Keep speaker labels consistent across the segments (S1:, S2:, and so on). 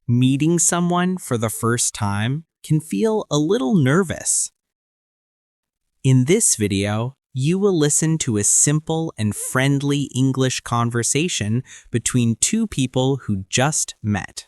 S1: Meeting someone for the first time can feel a little nervous. In this video, you will listen to a simple and friendly English conversation between two people who just met.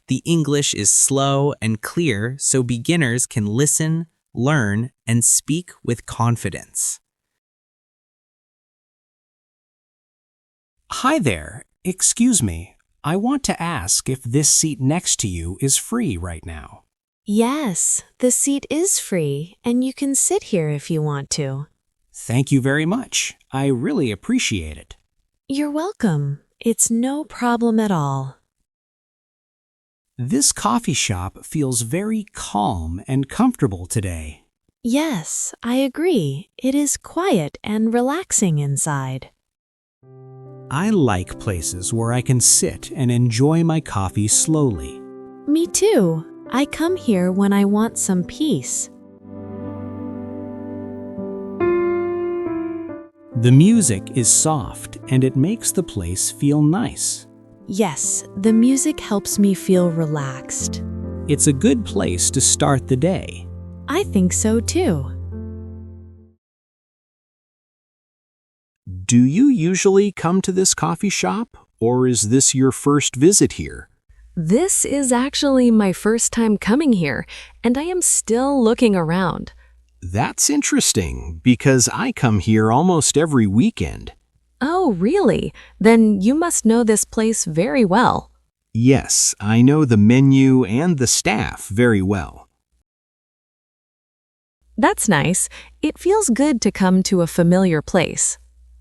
S1: The English is slow and clear so beginners can listen, learn, and speak with confidence.
S2: Hi there. Excuse me. I want to ask if this seat next to you is free right now.
S3: Yes, the seat is free, and you can sit here if you want to.
S2: Thank you very much. I really appreciate it.
S3: You're welcome. It's no problem at all.
S2: This coffee shop feels very calm and comfortable today.
S3: Yes, I agree. It is quiet and relaxing inside.
S2: I like places where I can sit and enjoy my coffee slowly.
S3: Me too. I come here when I want some peace.
S2: The music is soft and it makes the place feel nice.
S3: Yes, the music helps me feel relaxed.
S2: It's a good place to start the day.
S3: I think so too.
S2: Do you usually come to this coffee shop, or is this your first visit here?
S4: This is actually my first time coming here, and I am still looking around.
S2: That's interesting, because I come here almost every weekend.
S4: Oh, really? Then you must know this place very well.
S2: Yes, I know the menu and the staff very well.
S4: That's nice. It feels good to come to a familiar place.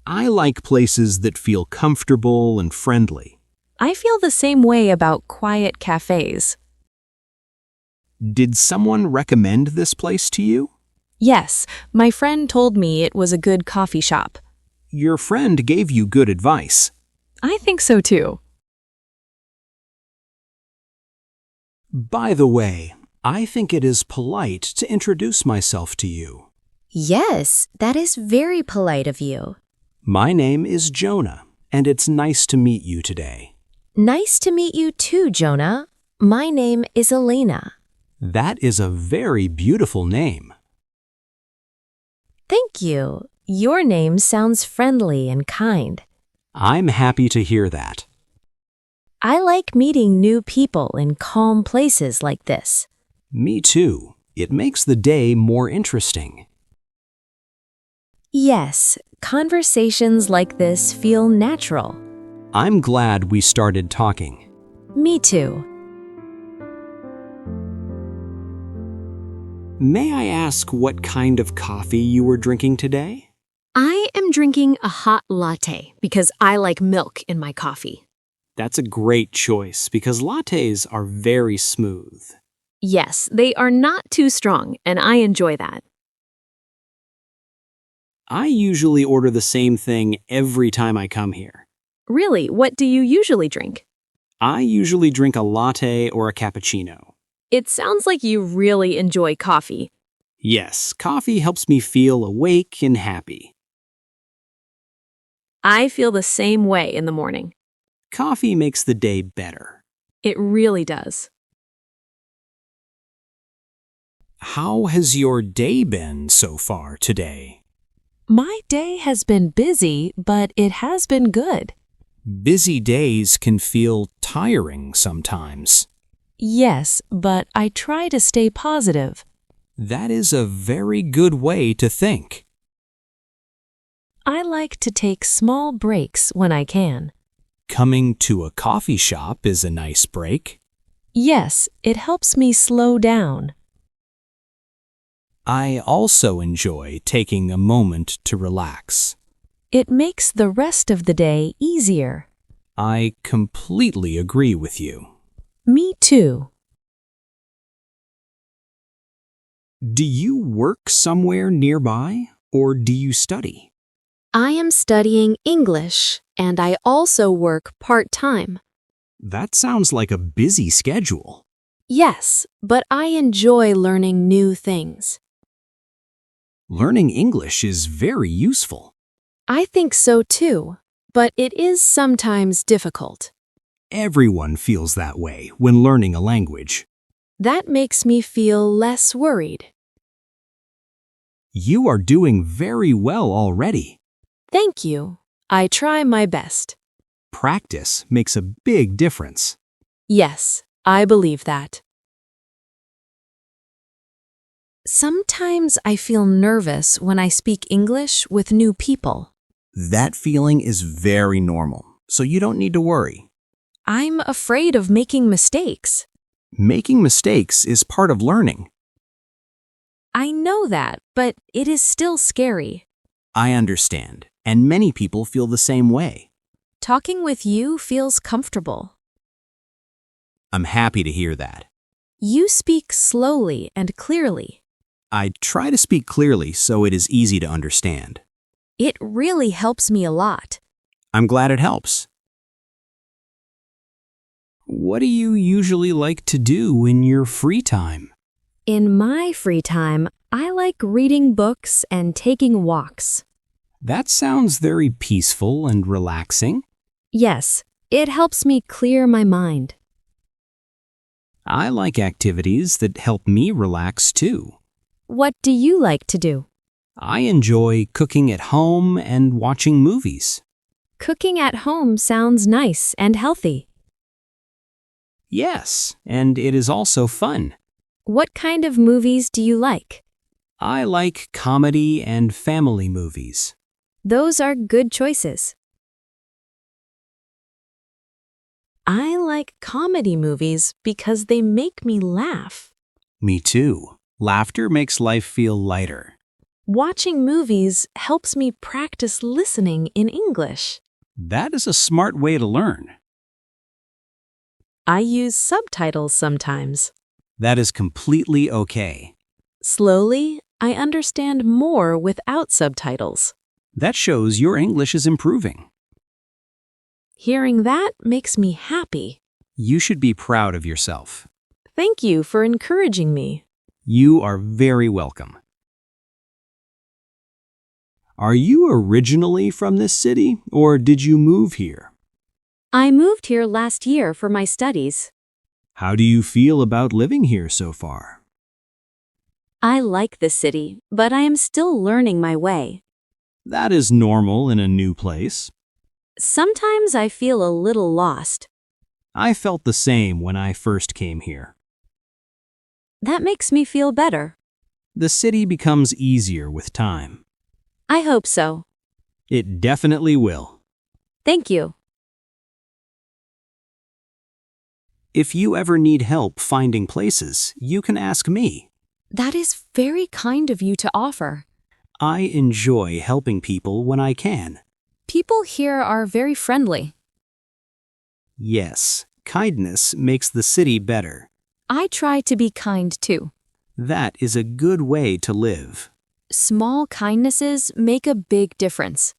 S2: I like places that feel comfortable and friendly.
S4: I feel the same way about quiet cafes.
S2: Did someone recommend this place to you?
S4: Yes, my friend told me it was a good coffee shop.
S2: Your friend gave you good advice.
S4: I think so too.
S2: By the way, I think it is polite to introduce myself to you.
S5: Yes, that is very polite of you.
S2: My name is Jonah, and it's nice to meet you today.
S5: Nice to meet you too, Jonah. My name is Elena.
S2: That is a very beautiful name.
S5: Thank you. Your name sounds friendly and kind.
S2: I'm happy to hear that.
S5: I like meeting new people in calm places like this.
S2: Me too. It makes the day more interesting.
S5: Yes, conversations like this feel natural.
S2: I'm glad we started talking.
S5: Me too.
S2: May I ask what kind of coffee you were drinking today?
S4: I am drinking a hot latte because I like milk in my coffee.
S2: That's a great choice because lattes are very smooth.
S4: Yes, they are not too strong, and I enjoy that.
S2: I usually order the same thing every time I come here.
S4: Really, what do you usually drink?
S2: I usually drink a latte or a cappuccino.
S4: It sounds like you really enjoy coffee.
S2: Yes, coffee helps me feel awake and happy.
S4: I feel the same way in the morning.
S2: Coffee makes the day better.
S4: It really does.
S2: How has your day been so far today?
S3: My day has been busy, but it has been good.
S2: Busy days can feel tiring sometimes.
S3: Yes, but I try to stay positive.
S2: That is a very good way to think.
S3: I like to take small breaks when I can.
S2: Coming to a coffee shop is a nice break.
S3: Yes, it helps me slow down.
S2: I also enjoy taking a moment to relax.
S3: It makes the rest of the day easier.
S2: I completely agree with you.
S3: Me too.
S2: Do you work somewhere nearby, or do you study?
S4: I am studying English, and I also work part-time.
S2: That sounds like a busy schedule.
S4: Yes, but I enjoy learning new things.
S2: Learning English is very useful.
S4: I think so too, but it is sometimes difficult.
S2: Everyone feels that way when learning a language.
S3: That makes me feel less worried.
S2: You are doing very well already.
S3: Thank you. I try my best.
S2: Practice makes a big difference.
S3: Yes, I believe that. Sometimes I feel nervous when I speak English with new people.
S1: That feeling is very normal, so you don't need to worry.
S3: I'm afraid of making mistakes.
S1: Making mistakes is part of learning.
S3: I know that, but it is still scary.
S1: I understand, and many people feel the same way.
S3: Talking with you feels comfortable.
S1: I'm happy to hear that.
S3: You speak slowly and clearly.
S1: I try to speak clearly so it is easy to understand.
S3: It really helps me a lot.
S1: I'm glad it helps.
S2: What do you usually like to do in your free time?
S3: In my free time, I like reading books and taking walks.
S2: That sounds very peaceful and relaxing.
S3: Yes, it helps me clear my mind.
S2: I like activities that help me relax too.
S3: What do you like to do?
S2: I enjoy cooking at home and watching movies.
S3: Cooking at home sounds nice and healthy.
S2: Yes, and it is also fun.
S3: What kind of movies do you like?
S2: I like comedy and family movies.
S3: Those are good choices. I like comedy movies because they make me laugh.
S2: Me too. Laughter makes life feel lighter.
S3: Watching movies helps me practice listening in English.
S2: That is a smart way to learn.
S3: I use subtitles sometimes.
S2: That is completely okay.
S3: Slowly, I understand more without subtitles.
S2: That shows your English is improving.
S3: Hearing that makes me happy.
S2: You should be proud of yourself.
S3: Thank you for encouraging me.
S2: You are very welcome. Are you originally from this city, or did you move here?
S3: I moved here last year for my studies.
S2: How do you feel about living here so far?
S3: I like the city, but I am still learning my way.
S2: That is normal in a new place.
S3: Sometimes I feel a little lost.
S2: I felt the same when I first came here.
S3: That makes me feel better.
S2: The city becomes easier with time.
S3: I hope so.
S2: It definitely will.
S3: Thank you.
S2: If you ever need help finding places, you can ask me.
S3: That is very kind of you to offer.
S2: I enjoy helping people when I can.
S3: People here are very friendly.
S2: Yes, kindness makes the city better.
S3: I try to be kind too.
S2: That is a good way to live.
S3: Small kindnesses make a big difference.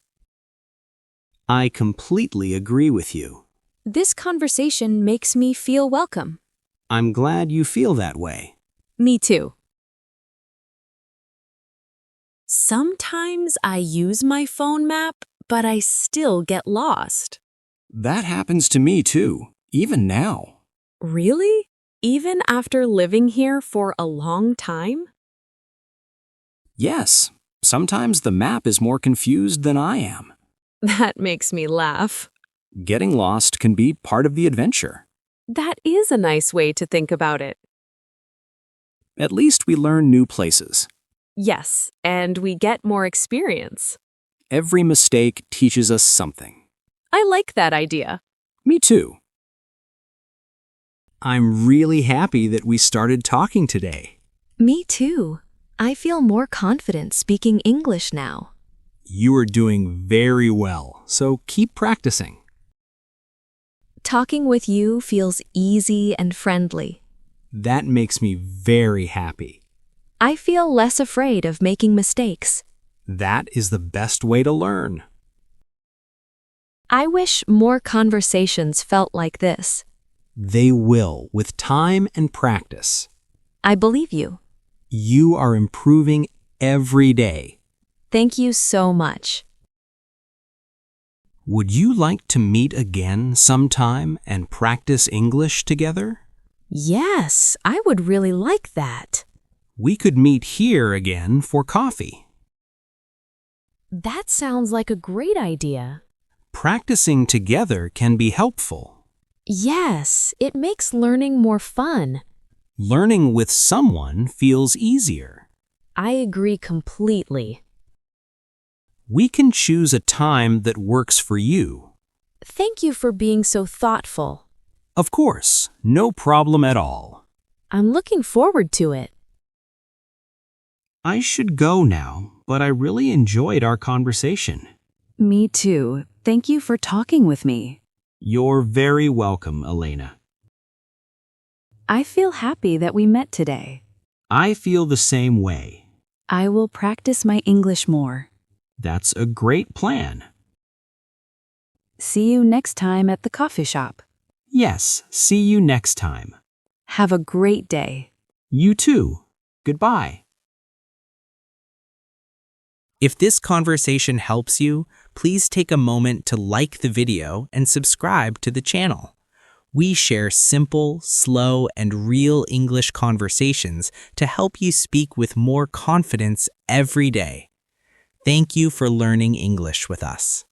S2: I completely agree with you.
S3: This conversation makes me feel welcome.
S2: I'm glad you feel that way.
S3: Me too. Sometimes I use my phone map, but I still get lost.
S2: That happens to me too, even now.
S3: Really? Even after living here for a long time?
S2: Yes, sometimes the map is more confused than I am.
S3: That makes me laugh.
S2: Getting lost can be part of the adventure.
S3: That is a nice way to think about it.
S2: At least we learn new places.
S3: Yes, and we get more experience.
S2: Every mistake teaches us something.
S3: I like that idea.
S2: Me too. I'm really happy that we started talking today.
S3: Me too. I feel more confident speaking English now.
S2: You are doing very well, so keep practicing.
S3: Talking with you feels easy and friendly.
S2: That makes me very happy.
S3: I feel less afraid of making mistakes.
S2: That is the best way to learn.
S3: I wish more conversations felt like this.
S2: They will with time and practice.
S3: I believe you.
S2: You are improving every day.
S3: Thank you so much.
S2: Would you like to meet again sometime and practice English together?
S3: Yes, I would really like that.
S2: We could meet here again for coffee.
S3: That sounds like a great idea.
S2: Practicing together can be helpful.
S3: Yes, it makes learning more fun.
S2: Learning with someone feels easier.
S3: I agree completely.
S2: We can choose a time that works for you.
S3: Thank you for being so thoughtful.
S2: Of course, no problem at all.
S3: I'm looking forward to it.
S2: I should go now, but I really enjoyed our conversation.
S6: Me too. Thank you for talking with me.
S2: You're very welcome, Elena.
S6: I feel happy that we met today.
S2: I feel the same way.
S6: I will practice my English more.
S2: That's a great plan.
S6: See you next time at the coffee shop.
S2: Yes, see you next time.
S6: Have a great day.
S2: You too. Goodbye.
S1: If this conversation helps you, please take a moment to like the video and subscribe to the channel. We share simple, slow, and real English conversations to help you speak with more confidence every day. Thank you for learning English with us.